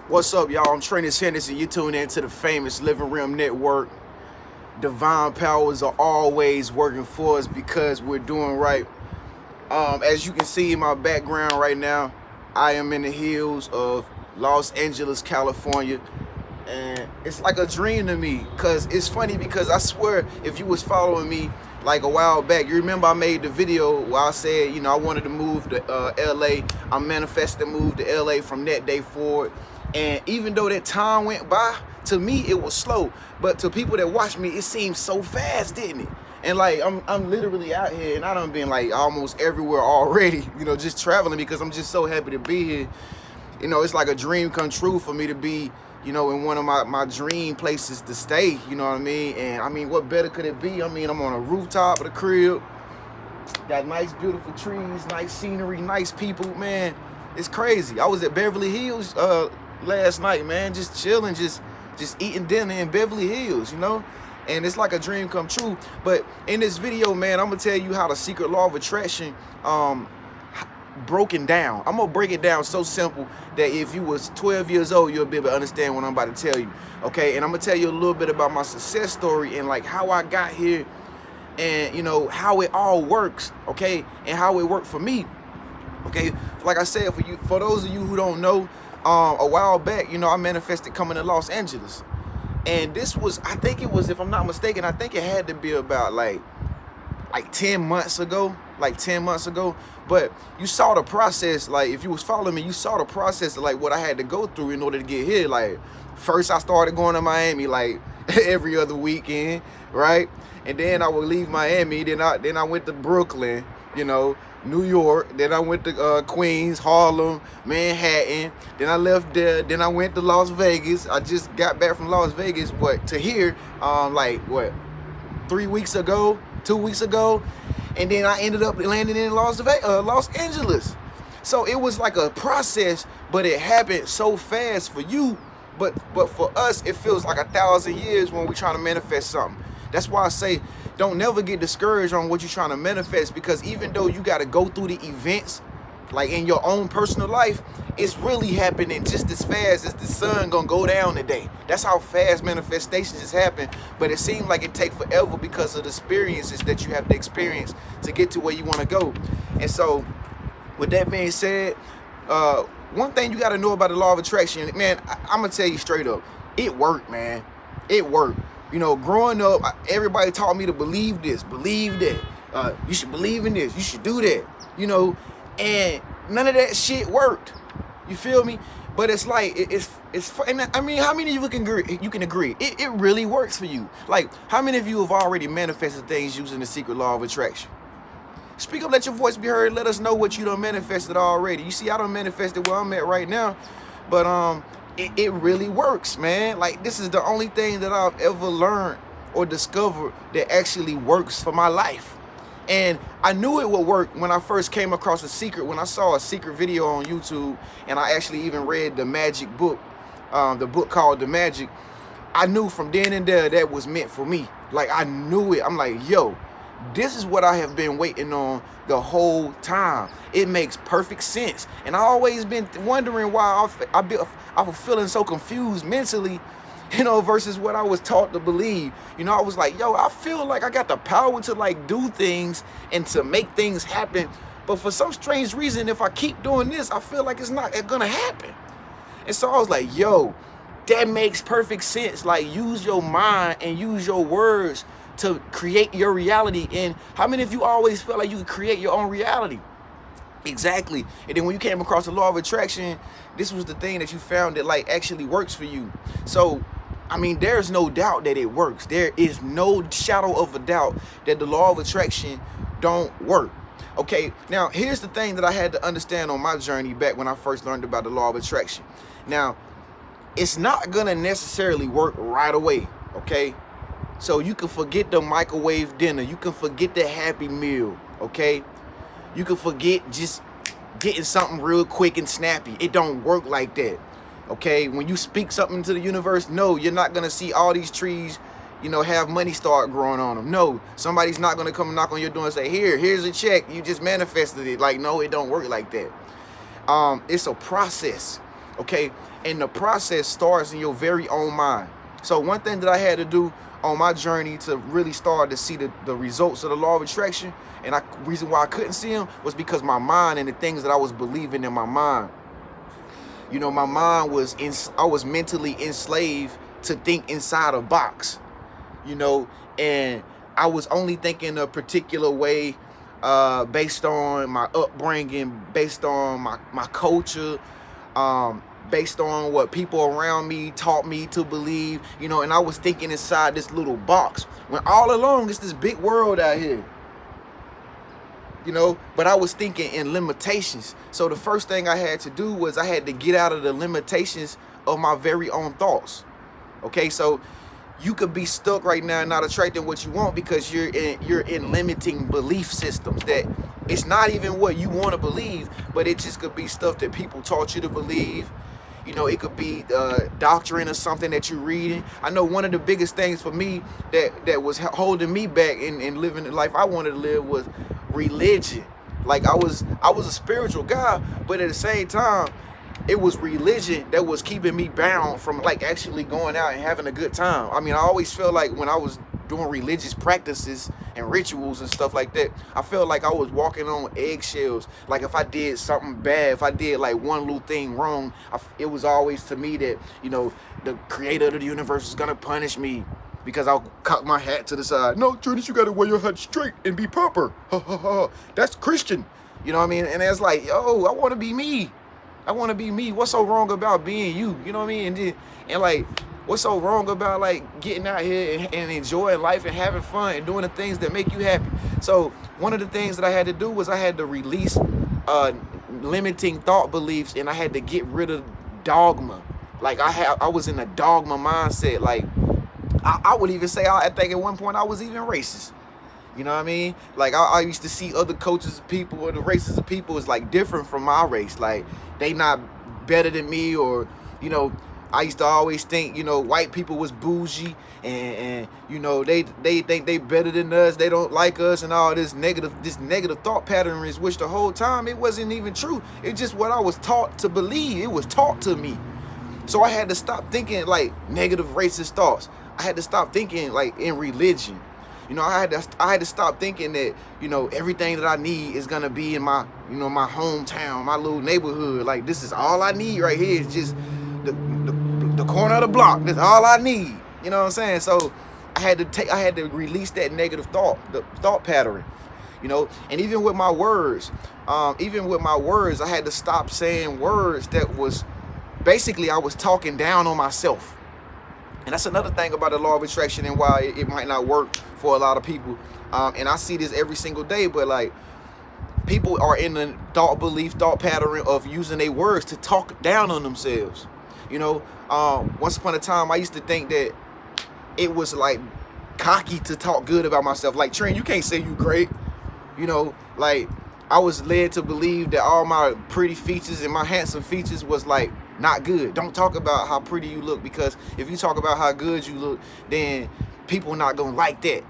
What's up, y'all? I'm Treniushenderson. You tune in to the famous Living Realm Network. Divine powers are always working for us because we're doing right. As you can see in my background right now, I am in the hills of Los Angeles, California. And it's like a dream to me, because it's funny, because I swear, if you was following me like a while back, you remember I made the video where I said, I wanted to move to LA. I manifested to move to LA from that day forward. And even though that time went by, to me it was slow, but to people that watch me, it seemed so fast, didn't it? And like I'm literally out here, and I done been like almost everywhere already, just traveling, because I'm just so happy to be here. It's like a dream come true for me to be, in one of my dream places to stay, you know what I mean? And I mean, what better could it be? I mean, I'm on a rooftop of the crib, got nice, beautiful trees, nice scenery, nice people, man. It's crazy. I was at Beverly Hills last night, man, just chilling, just eating dinner in Beverly Hills, And it's like a dream come true. But in this video, man, I'm gonna tell you how the secret law of attraction broken down. I'm gonna break it down so simple that if you was 12 years old, you'll be able to understand what I'm about to tell you. Okay, and I'm gonna tell you a little bit about my success story and like how I got here, and how it all works, okay, and how it worked for me. Okay, like I said, for those of you who don't know, a while back, I manifested coming to Los Angeles, and this was, I think it was, if I'm not mistaken, I think it had to be about like 10 months ago, but you saw the process. Like, if you was following me, you saw the process of like what I had to go through in order to get here. Like, first I started going to Miami like every other weekend, right? And then I would leave Miami, then I went to Brooklyn, New York, then I went to Queens, Harlem, Manhattan, then I left there, then I went to Las Vegas. I just got back from Las Vegas, to here, 3 weeks ago, 2 weeks ago, and then I ended up landing in Los Angeles. So it was like a process, but it happened so fast for you, but for us, it feels like 1,000 years when we're trying to manifest something. That's why I say, don't never get discouraged on what you're trying to manifest, because even though you got to go through the events, like in your own personal life, it's really happening just as fast as the sun gonna go down today. That's how fast manifestations just happen. But it seems like it takes forever because of the experiences that you have to experience to get to where you want to go. And so, with that being said, one thing you got to know about the law of attraction, man, I'm gonna tell you straight up, it worked, man. It worked. Growing up, everybody taught me to believe this, believe that. You should believe in this. You should do that. And none of that shit worked. You feel me? But it's like, it's I mean, how many of you can agree? It really works for you. Like, how many of you have already manifested things using the secret law of attraction? Speak up, let your voice be heard. Let us know what you done manifested already. You see, I done manifested where I'm at right now. But it really works, man. Like, this is the only thing that I've ever learned or discovered that actually works for my life. And I knew it would work when I first came across when I saw a secret video on YouTube, and I actually even read the magic book, the book called The Magic. I knew from then and there that was meant for me. Like, I knew it. I'm like, yo, this is what I have been waiting on the whole time. It makes perfect sense. And I always been wondering why I was feeling so confused mentally, versus what I was taught to believe. I was like, yo, I feel like I got the power to like do things and to make things happen. But for some strange reason, if I keep doing this, I feel like it's not gonna happen. And so I was like, yo, that makes perfect sense. Like, use your mind and use your words to create your reality. And how many of you always felt like you could create your own reality? Exactly. And then when you came across the law of attraction, this was the thing that you found that like actually works for you. So, I mean, there's no doubt that it works. There is no shadow of a doubt that the law of attraction don't work. Okay, now here's the thing that I had to understand on my journey back when I first learned about the law of attraction. Now, it's not gonna necessarily work right away, okay? So you can forget the microwave dinner. You can forget the Happy Meal, okay? You can forget just getting something real quick and snappy. It don't work like that, okay? When you speak something to the universe, no, you're not going to see all these trees, have money start growing on them. No, somebody's not going to come knock on your door and say, here's a check. You just manifested it. Like, no, it don't work like that. It's a process. Okay, and the process starts in your very own mind. So one thing that I had to do on my journey to really start to see the results of the law of attraction, and reason why I couldn't see them was because my mind and the things that I was believing in my mind. You know, my mind was I was mentally enslaved to think inside a box, you know, and I was only thinking a particular way based on my upbringing, based on my culture, based on what people around me taught me to believe, you know, and I was thinking inside this little box when all along it's this big world out here, you know, but I was thinking in limitations. So the first thing I had to do was I had to get out of the limitations of my very own thoughts. Okay, so you could be stuck right now and not attracting what you want because you're in limiting belief systems that it's not even what you want to believe, but it just could be stuff that people taught you to believe. You know, it could be doctrine or something that you're reading. I know one of the biggest things for me that was holding me back in living the life I wanted to live was religion. Like I was a spiritual guy, but at the same time, it was religion that was keeping me bound from like actually going out and having a good time. I mean, I always felt like when I was doing religious practices and rituals and stuff like that, I felt like I was walking on eggshells. Like if I did something bad, if I did like one little thing wrong, it was always to me that, you know, the creator of the universe is gonna punish me because I'll cock my hat to the side. No, TreniuS, you gotta wear your hat straight and be proper. That's Christian. You know what I mean? And it's like, yo, I wanna be me. I want to be me. What's so wrong about being you? You know what I mean? And like, what's so wrong about like getting out here and enjoying life and having fun and doing the things that make you happy? So one of the things that I had to do was I had to release limiting thought beliefs, and I had to get rid of dogma. Like I was in a dogma mindset. Like I would even say I think at one point I was even racist. You know what I mean? Like I used to see other cultures of people or the races of people as like different from my race. Like they not better than me, or, you know, I used to always think, you know, white people was bougie and you know, they think they better than us. They don't like us and all this negative thought patterns, which the whole time it wasn't even true. It's just what I was taught to believe. It was taught to me. So I had to stop thinking like negative racist thoughts. I had to stop thinking like in religion. You know, I had to stop thinking that, you know, everything that I need is gonna be in my, you know, my hometown, my little neighborhood. Like this is all I need right here. It's just the corner of the block. That's all I need. You know what I'm saying? So I had to release that negative thought pattern. You know, and even with my words, I had to stop saying words that was basically I was talking down on myself. And that's another thing about the law of attraction and why it might not work for a lot of people. And I see this every single day, but like people are in the thought pattern of using their words to talk down on themselves. You know, once upon a time, I used to think that it was like cocky to talk good about myself. Like, Tren, you can't say you great. You know, like I was led to believe that all my pretty features and my handsome features was like not good. Don't talk about how pretty you look, because if you talk about how good you look, then people not gonna like that.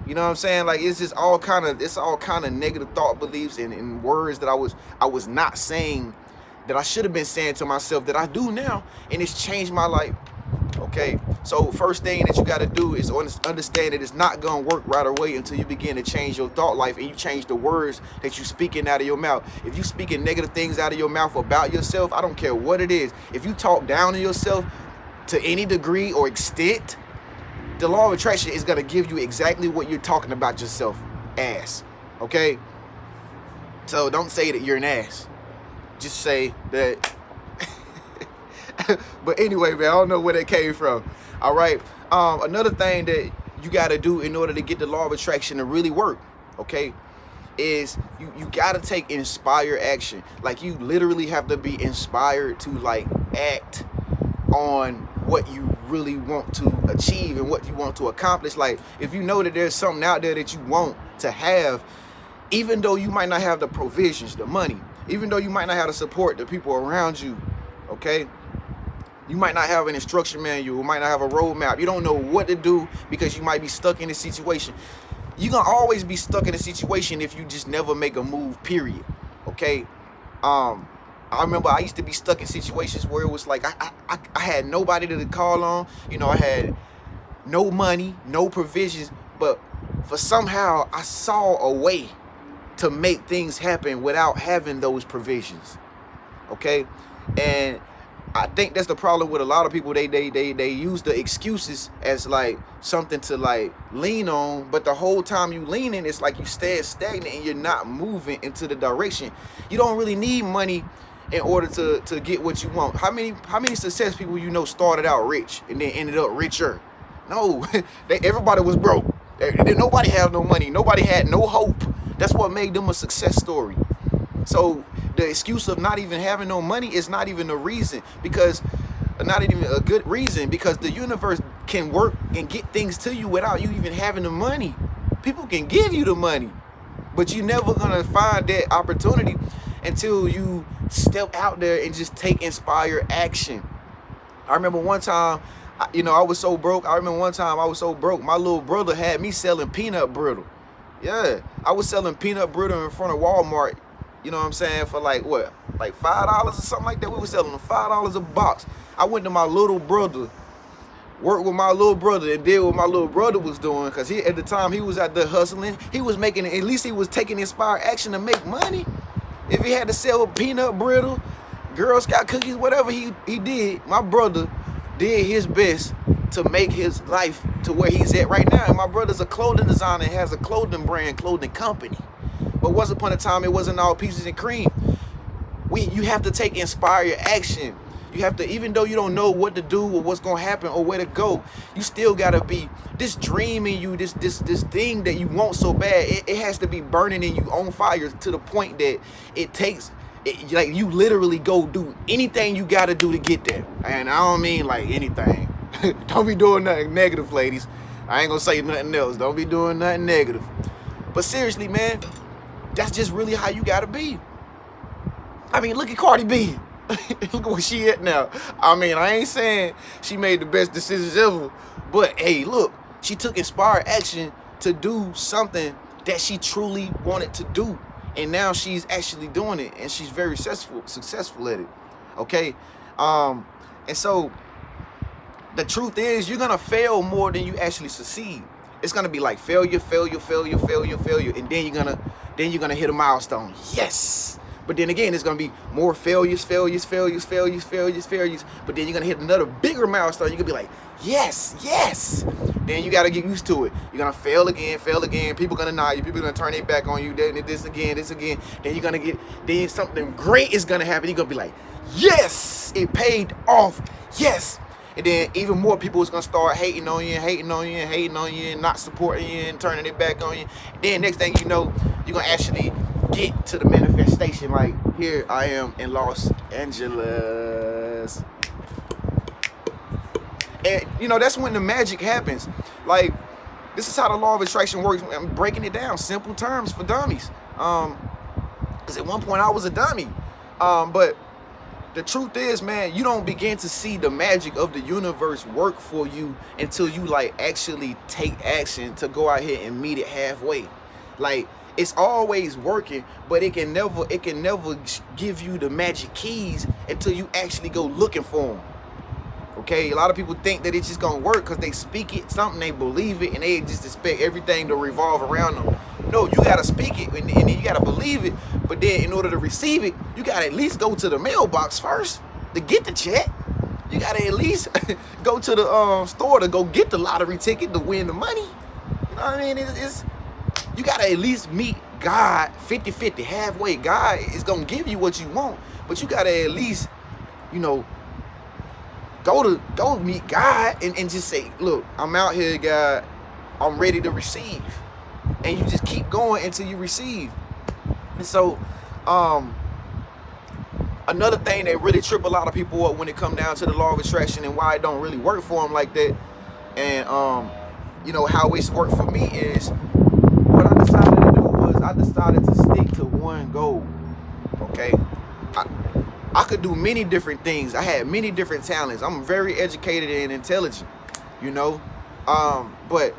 You know what I'm saying? Like it's all kind of negative thought beliefs and words that I was not saying, that I should have been saying to myself, that I do now, and it's changed my life. Okay, so first thing that you got to do is understand that it's not gonna work right away until you begin to change your thought life and you change the words that you speaking out of your mouth. If you speaking negative things out of your mouth about yourself, I don't care what it is. If you talk down on yourself to any degree or extent, the law of attraction is gonna give you exactly what you're talking about yourself as. Okay, so don't say that you're an ass. Just say that. But anyway, man, I don't know where that came from. All right. Another thing that you got to do in order to get the law of attraction to really work, okay, is you got to take inspired action. Like you literally have to be inspired to like act on what you really want to achieve and what you want to accomplish. Like if you know that there's something out there that you want to have, even though you might not have the provisions, the money, even though you might not have the support, the people around you, okay, you might not have an instruction manual, you might not have a roadmap. You don't know what to do because you might be stuck in a situation. You're going to always be stuck in a situation if you just never make a move, period. Okay? I I remember I used to be stuck in situations where it was like I had nobody to call on. You know, I had no money, no provisions, but for somehow I saw a way to make things happen without having those provisions. Okay? And I think that's the problem with a lot of people. They use the excuses as like something to like lean on, but the whole time you leaning, it's like you stay stagnant and you're not moving into the direction. You don't really need money in order to get what you want. How many success people you know started out rich and then ended up richer? No, everybody was broke. Nobody had no money. Nobody had no hope. That's what made them a success story. So the excuse of not even having no money is not even a reason, because not even a good reason, because the universe can work and get things to you without you even having the money. People can give you the money, but you're never gonna find that opportunity until you step out there and just take inspired action. I remember one time, you know, I was so broke. My little brother had me selling peanut brittle. Yeah, I was selling peanut brittle in front of Walmart. You know what I'm saying? For like what? Like $5 or something like that. We were selling them $5 a box. I went to my little brother, worked with my little brother, and did what my little brother was doing. Because at the time, he was out there hustling. He was making, at least he was taking inspired action to make money. If he had to sell peanut brittle, Girl Scout cookies, whatever he did, my brother did his best to make his life to where he's at right now. And my brother's a clothing designer and has a clothing brand, clothing company. But once upon a time, it wasn't all peaches and cream. You have to take inspired action. You have to, even though you don't know what to do or what's going to happen or where to go, you still got to be, this dream in you, this thing that you want so bad, it has to be burning in you on fire to the point that it takes, like you literally go do anything you got to do to get there. And I don't mean like anything. Don't be doing nothing negative, ladies. I ain't going to say nothing else. Don't be doing nothing negative. But seriously, man, that's just really how you gotta be. I mean, look at Cardi B. Look at where she at now. I mean, I ain't saying she made the best decisions ever, but hey, look, she took inspired action to do something that she truly wanted to do, and now she's actually doing it, and she's very successful at it. Okay, and so the truth is, you're gonna fail more than you actually succeed. It's gonna be like failure, and then you're gonna hit a milestone. Yes. But then again, it's gonna be more failures. But then you're gonna hit another bigger milestone. You're gonna be like, yes. Then you gotta get used to it. You're gonna fail again. People gonna nod you. People gonna turn their back on you. Then this again. Then you're gonna then something great is gonna happen. You're gonna be like, yes, it paid off. Yes. And then even more people is gonna start hating on you and not supporting you and turning it back on you. And then next thing you know, you're gonna actually get to the manifestation. Like, here I am in Los Angeles. And you know, that's when the magic happens. Like, this is how the law of attraction works. I'm breaking it down, simple terms for dummies. Because at one point I was a dummy. But the truth is, man, you don't begin to see the magic of the universe work for you until you like actually take action to go out here and meet it halfway. Like, it's always working, but it can never give you the magic keys until you actually go looking for them. Okay, a lot of people think that it's just gonna work because they speak it, something, they believe it, and they just expect everything to revolve around them. No, you gotta speak it and then you gotta believe it, but then in order to receive it, you gotta at least go to the mailbox first to get the check. You gotta at least go to the store to go get the lottery ticket to win the money. You know what I mean? You gotta at least meet God 50-50, halfway. God is gonna give you what you want, but you gotta at least, you know, go meet God and just say, look, I'm out here, God, I'm ready to receive. And you just keep going until you receive. And so another thing that really trip a lot of people up when it comes down to the law of attraction and why it don't really work for them like that, and you know how it's worked for me, is what I decided to do was I decided to stick to one goal. Okay, I could do many different things. I had many different talents. I'm very educated and intelligent, you know, but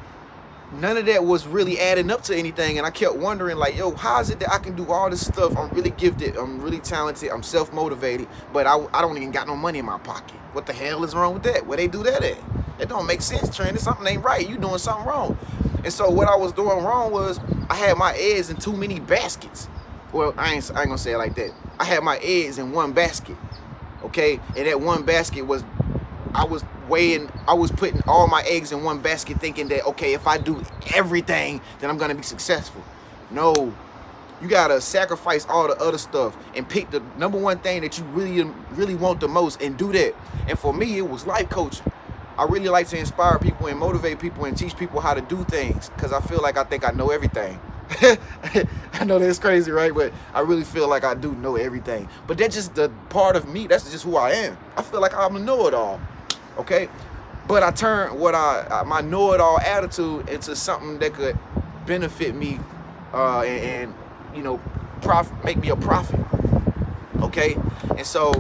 none of that was really adding up to anything. And I kept wondering, like, yo, how is it that I can do all this stuff? I'm really gifted, I'm really talented, I'm self-motivated, but I don't even got no money in my pocket. What the hell is wrong with that? Where they do that at? It don't make sense, Trent. Something ain't right. You doing something wrong. And so what I was doing wrong was I had my eggs in too many baskets. Well, I ain't gonna say it like that. I had my eggs in one basket, okay? And that one basket was, I was putting all my eggs in one basket thinking that, okay, if I do everything, then I'm gonna be successful. No, you gotta sacrifice all the other stuff and pick the number one thing that you really want the most and do that. And for me, it was life coaching. I really like to inspire people and motivate people and teach people how to do things, because I feel like I think I know everything. I know that's crazy, right? But I really feel like I do know everything. But that's just the part of me. That's just who I am. I feel like I'm a know-it-all, okay? But I turned my know-it-all attitude into something that could benefit me and you know, make me a profit, okay? And so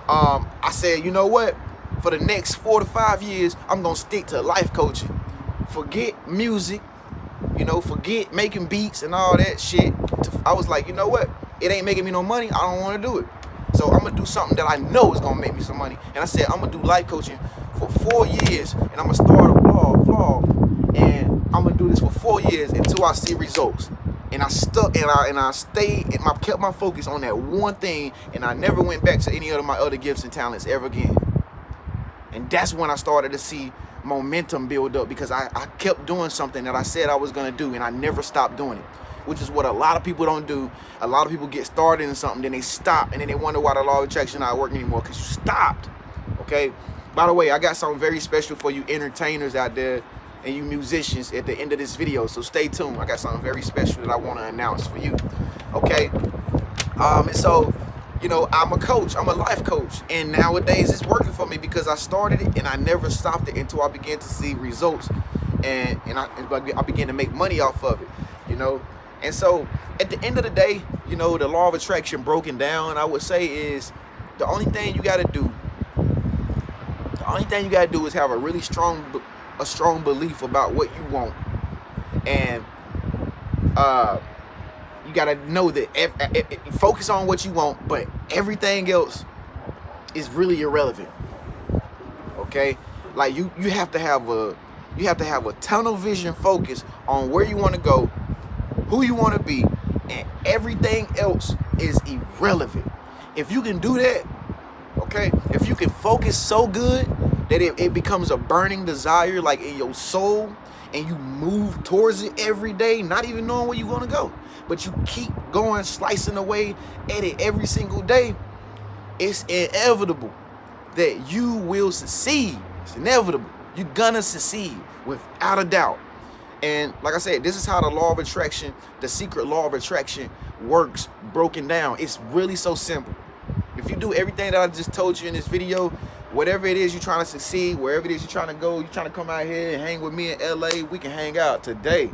I said, you know what? For the next 4 to 5 years, I'm gonna stick to life coaching. Forget music, you know, forget making beats and all that shit. I was like, you know what? It ain't making me no money. I don't want to do it. So I'm gonna do something that I know is gonna make me some money. And I said, I'm gonna do life coaching for 4 years, and I'm gonna start a vlog, and I'm gonna do this for 4 years until I see results. And I stuck, and I stayed, and I kept my focus on that one thing, and I never went back to any of my other gifts and talents ever again. And that's when I started to see momentum build up, because I kept doing something that I said I was going to do, and I never stopped doing it, which is what a lot of people don't do. A lot of people get started in something, then they stop, and then they wonder why the law of attraction not working anymore, because you stopped, okay? By the way, I got something very special for you entertainers out there and you musicians at the end of this video, so stay tuned. I got something very special that I want to announce for you, okay? And so, you know, I'm a coach, I'm a life coach, and nowadays it's working for me because I started it and I never stopped it until I began to see results, and I began to make money off of it, you know. And so at the end of the day, you know, the law of attraction broken down, I would say, is the only thing you got to do is have a really strong belief about what you want, and you gotta know that focus on what you want, but everything else is really irrelevant. Okay, like you have to have a tunnel vision focus on where you want to go, who you want to be, and everything else is irrelevant. If you can do that, okay, if you can focus so good that it becomes a burning desire, like in your soul, and you move towards it every day, not even knowing where you're gonna go, but you keep going, slicing away at it every single day, it's inevitable that you will succeed. It's inevitable. You're gonna succeed without a doubt. And like I said, this is how the law of attraction, the secret law of attraction, works broken down. It's really so simple. If you do everything that I just told you in this video, whatever it is you're trying to succeed, wherever it is you're trying to go, you're trying to come out here and hang with me in LA, we can hang out today,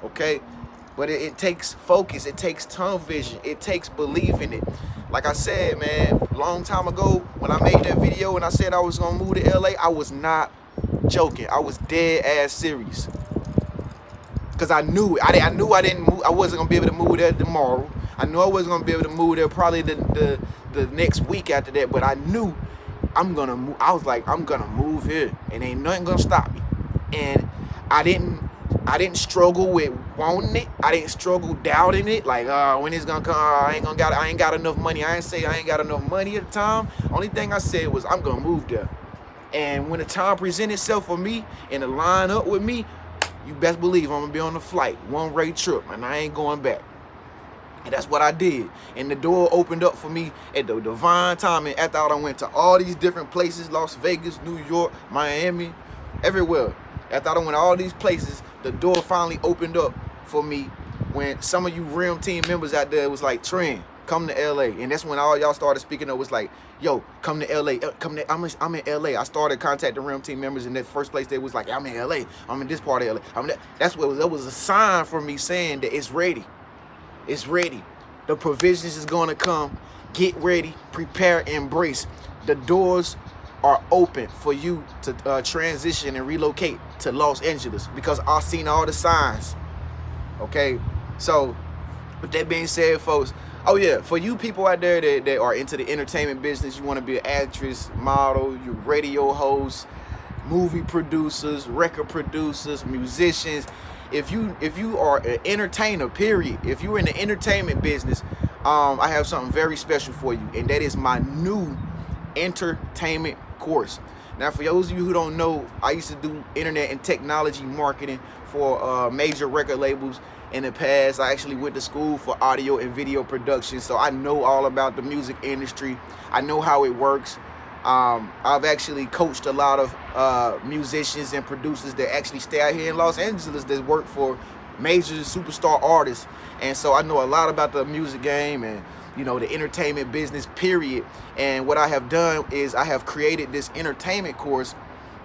okay? But it takes focus, it takes tunnel vision, it takes belief in it. Like I said, man, a long time ago when I made that video and I said I was gonna move to LA, I was not joking. I was dead ass serious. Cause I knew it. I wasn't gonna be able to move there tomorrow. I knew I wasn't gonna be able to move there probably the next week after that, but I knew I'm gonna move. I was like, I'm gonna move here, and ain't nothing gonna stop me. And I didn't struggle with wanting it. I didn't struggle doubting it, like when it's gonna come. I ain't got enough money. I ain't say I ain't got enough money at the time. Only thing I said was I'm gonna move there. And when the time presented itself for me and to line up with me, you best believe I'm gonna be on the flight, one-way trip, and I ain't going back. And that's what I did. And the door opened up for me at the divine timing after I went to all these different places, Las Vegas, New York, Miami, everywhere. After I went to all these places, the door finally opened up for me when some of you RIM team members out there was like, Tren, come to LA. And that's when all y'all started speaking up. Was like, yo, come to LA. I'm in LA. I started contacting RIM team members, and that first place they was like, I'm in LA. I'm in this part of LA. That's what that was a sign for me saying that it's ready. It's ready. The provisions is going to come. Get ready, prepare, embrace. The doors are open for you to transition and relocate to Los Angeles, because I've seen all the signs. Okay, so with that being said, folks, oh yeah, for you people out there that are into the entertainment business, you want to be an actress, model, you radio host, movie producers, record producers, musicians. If you are an entertainer, period, if you're in the entertainment business, I have something very special for you, and that is my new entertainment course. Now, for those of you who don't know, I used to do internet and technology marketing for major record labels in the past. I actually went to school for audio and video production, so I know all about the music industry. I know how it works. I've actually coached a lot of musicians and producers that actually stay out here in Los Angeles that work for major superstar artists, and so I know a lot about the music game and, you know, the entertainment business, period. And what I have done is I have created this entertainment course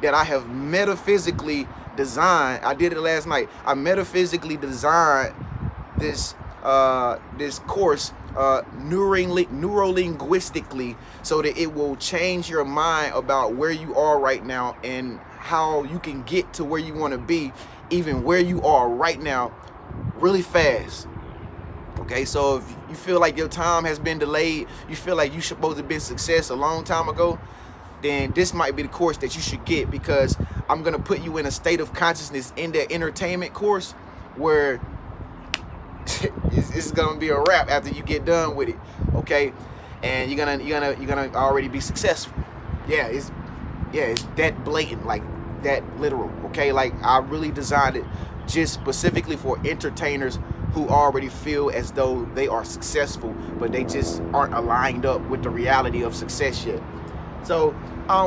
that I have metaphysically designed. I did it last night. I metaphysically designed this this course neurolinguistically, so that it will change your mind about where you are right now and how you can get to where you want to be, even where you are right now, really fast. Okay, so if you feel like your time has been delayed, you feel like you supposed to have been success a long time ago, then this might be the course that you should get, because I'm gonna put you in a state of consciousness in that entertainment course where it's gonna be a wrap after you get done with it. Okay, and you're gonna already be successful. Yeah, it's that blatant, like that literal. Okay, like I really designed it just specifically for entertainers who already feel as though they are successful, but they just aren't aligned up with the reality of success yet. So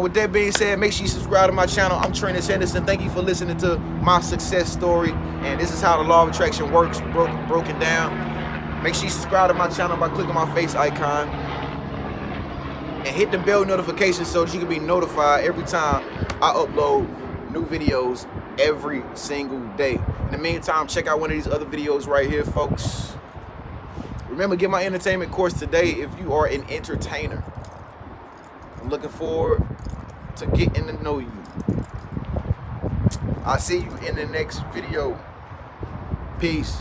with that being said, make sure you subscribe to my channel. I'm Treniushenderson. Thank you for listening to my success story, and this is how the law of attraction works, broken down. Make sure you subscribe to my channel by clicking my face icon and hit the bell notification so that you can be notified every time I upload new videos every single day. In the meantime, check out one of these other videos right here, folks. Remember, get my entertainment course today if you are an entertainer. I'm looking forward to getting to know you. I'll see you in the next video. Peace.